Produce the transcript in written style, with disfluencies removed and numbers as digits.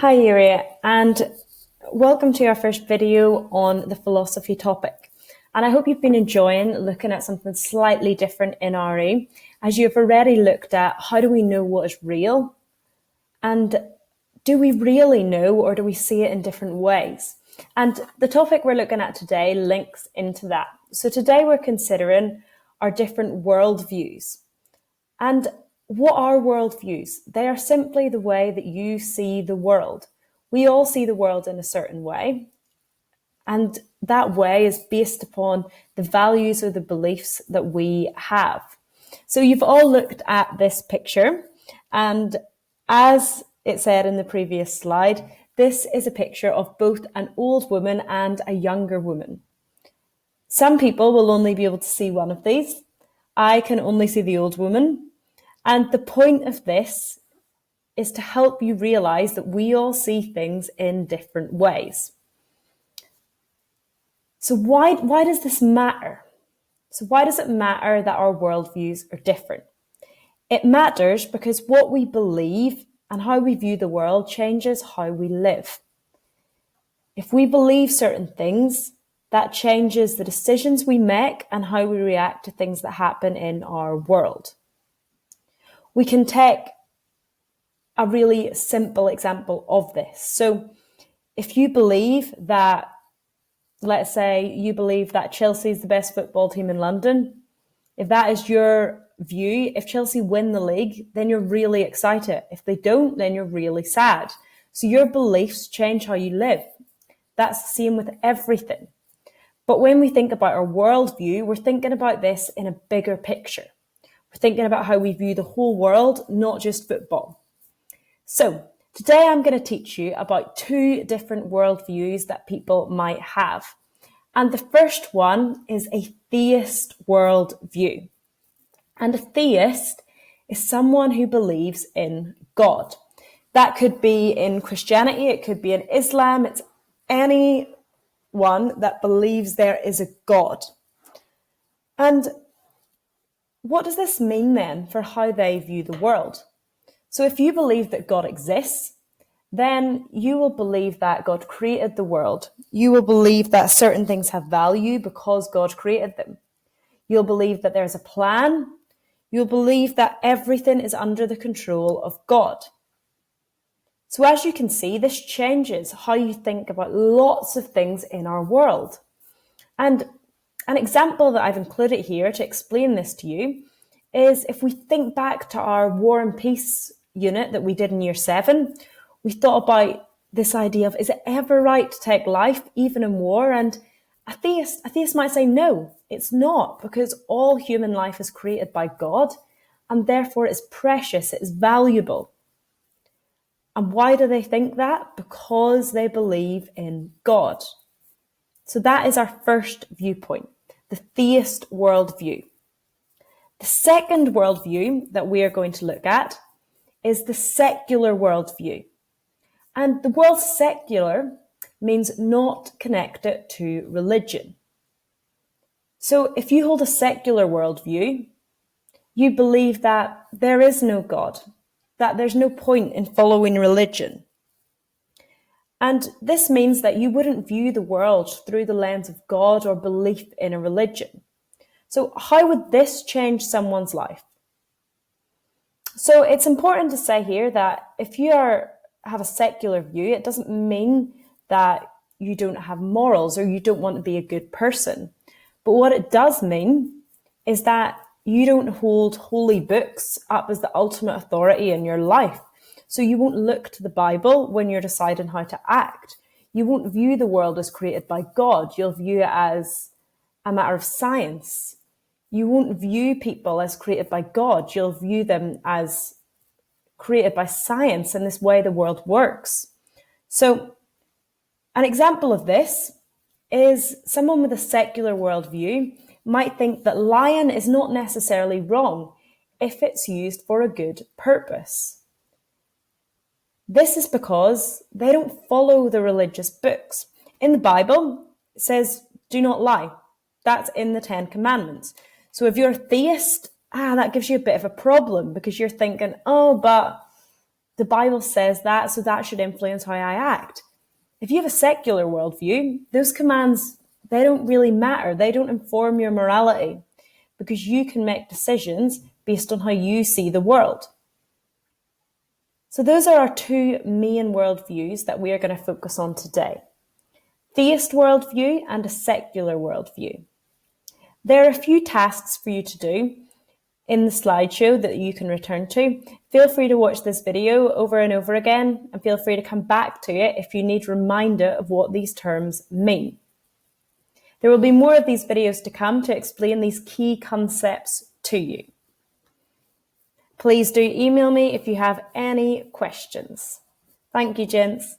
Hi, Yuri, and welcome to our first video on the philosophy topic. And I hope you've been enjoying looking at something slightly different in RE, as you've already looked at how do we know what is real, and do we really know, or do we see it in different ways? And the topic we're looking at today links into that. So today we're considering our different worldviews. And what are worldviews? They are simply the way that you see the world. We all see the world in a certain way, and that way is based upon the values or the beliefs that we have. So you've all looked at this picture, and as it said in the previous slide, this is a picture of both an old woman and a younger woman. Some people will only be able to see one of these. I can only see the old woman. And the point of this is to help you realize that we all see things in different ways. So why does this matter? So why does it matter that our worldviews are different? It matters because what we believe and how we view the world changes how we live. If we believe certain things, that changes the decisions we make and how we react to things that happen in our world. We can take a really simple example of this. So if you believe that, let's say you believe that Chelsea is the best football team in London, if that is your view, if Chelsea win the league, then you're really excited. If they don't, then you're really sad. So your beliefs change how you live. That's the same with everything. But when we think about our worldview, we're thinking about this in a bigger picture. We're thinking about how we view the whole world, not just football. So today I'm going to teach you about two different worldviews that people might have. And the first one is a theist worldview. And a theist is someone who believes in God. That could be in Christianity, it could be in Islam, it's anyone that believes there is a God. And what does this mean then for how they view the world? So if you believe that God exists, then you will believe that God created the world. You will believe that certain things have value because God created them. You'll believe that there's a plan. You'll believe that everything is under the control of God. So as you can see, this changes how you think about lots of things in our world. And an example that I've included here to explain this to you is if we think back to our War and Peace unit that we did in year 7, we thought about this idea of, is it ever right to take life, even in war? And a theist might say, no, it's not, because all human life is created by God, and therefore it's precious, it's valuable. And why do they think that? Because they believe in God. So that is our first viewpoint, the theist worldview. The second worldview that we are going to look at is the secular worldview. And the word secular means not connected to religion. So if you hold a secular worldview, you believe that there is no God, that there's no point in following religion. And this means that you wouldn't view the world through the lens of God or belief in a religion. So how would this change someone's life? So it's important to say here that if you have a secular view, it doesn't mean that you don't have morals or you don't want to be a good person. But what it does mean is that you don't hold holy books up as the ultimate authority in your life. So you won't look to the Bible when you're deciding how to act. You won't view the world as created by God. You'll view it as a matter of science. You won't view people as created by God. You'll view them as created by science and this way the world works. So an example of this is someone with a secular worldview might think that lying is not necessarily wrong if it's used for a good purpose. This is because they don't follow the religious books. In the Bible, it says, do not lie. That's in the 10 Commandments. So if you're a theist, that gives you a bit of a problem because you're thinking, but The Bible says that, so that should influence how I act. If you have a secular worldview, those commands, they don't really matter. They don't inform your morality because you can make decisions based on how you see the world. So those are our two main worldviews that we are going to focus on today. Theist worldview and a secular worldview. There are a few tasks for you to do in the slideshow that you can return to. Feel free to watch this video over and over again, and feel free to come back to it if you need reminder of what these terms mean. There will be more of these videos to come to explain these key concepts to you. Please do email me if you have any questions. Thank you, gents.